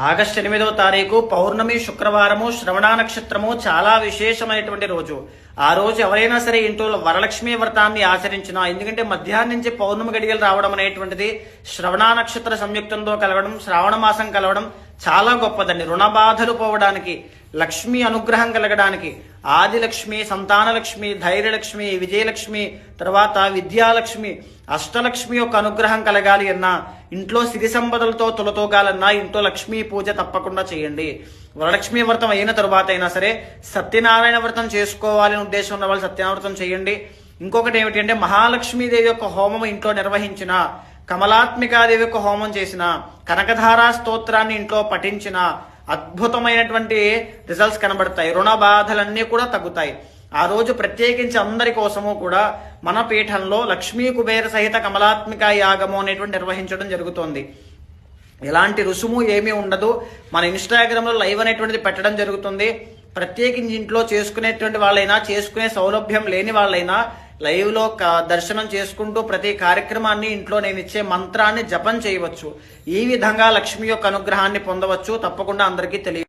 August 8వ తారీఖు పౌర్ణమి శుక్రవారము శ్రవణ నక్షత్రము చాలా విశేషమైనటువంటి రోజు. ఆ రోజు ఎవరైనా సరే ఇంట్లో వరలక్ష్మి వ్రతాన్ని ఆచరించినా, ఎందుకంటే మధ్యాహ్నం నుంచి పౌర్ణమి గడియలు రావడం అనేటువంటిది శ్రవణ నక్షత్ర సంయుక్తంతో కలవడం, శ్రావణ మాసం కలవడం చాలా గొప్పదండి. రుణ బాధలు పోవడానికి, లక్ష్మి అనుగ్రహం కలగడానికి, ఆదిలక్ష్మి, సంతానలక్ష్మి, ధైర్యలక్ష్మి, విజయలక్ష్మి, తర్వాత విద్యాలక్ష్మి, అష్టలక్ష్మి యొక్క అనుగ్రహం కలగాలి అన్నా, ఇంట్లో సిరి సంపదలతో తులతూగాలన్నా ఇంట్లో లక్ష్మీ పూజ తప్పకుండా చేయండి. వరలక్ష్మి వ్రతం అయిన తరువాత అయినా సరే సత్యనారాయణ వ్రతం చేసుకోవాలని ఉద్దేశం ఉన్న వాళ్ళు సత్యనారాయణ వ్రతం చేయండి. ఇంకొకటి ఏమిటి అంటే మహాలక్ష్మీదేవి యొక్క హోమం ఇంట్లో నిర్వహించిన, కమలాత్మికాదేవి యొక్క హోమం చేసిన, కనకధారా స్తోత్రాన్ని ఇంట్లో పఠించిన అద్భుతమైనటువంటి రిజల్ట్స్ కనబడతాయి. రుణ బాధలన్నీ కూడా తగ్గుతాయి. ఆ రోజు ప్రత్యేకించి అందరి కోసము కూడా మన పీఠంలో లక్ష్మీ కుబేర సహిత కమలాత్మిక యాగము అనేటువంటి నిర్వహించడం జరుగుతోంది. ఎలాంటి రుసుము ఏమీ ఉండదు. మన ఇన్స్టాగ్రామ్లో లైవ్ అనేటువంటిది పెట్టడం జరుగుతుంది. ప్రత్యేకించి ఇంట్లో చేసుకునేటువంటి వాళ్ళైనా, చేసుకునే సౌలభ్యం లేని వాళ్ళైనా లైవ్లో దర్శనం చేసుకుంటూ ప్రతి కార్యక్రమాన్ని ఇంట్లో నేను ఇచ్చే మంత్రాన్ని జపం చేయవచ్చు. ఈ విధంగా లక్ష్మి యొక్క అనుగ్రహాన్ని పొందవచ్చు. తప్పకుండా అందరికీ తెలియ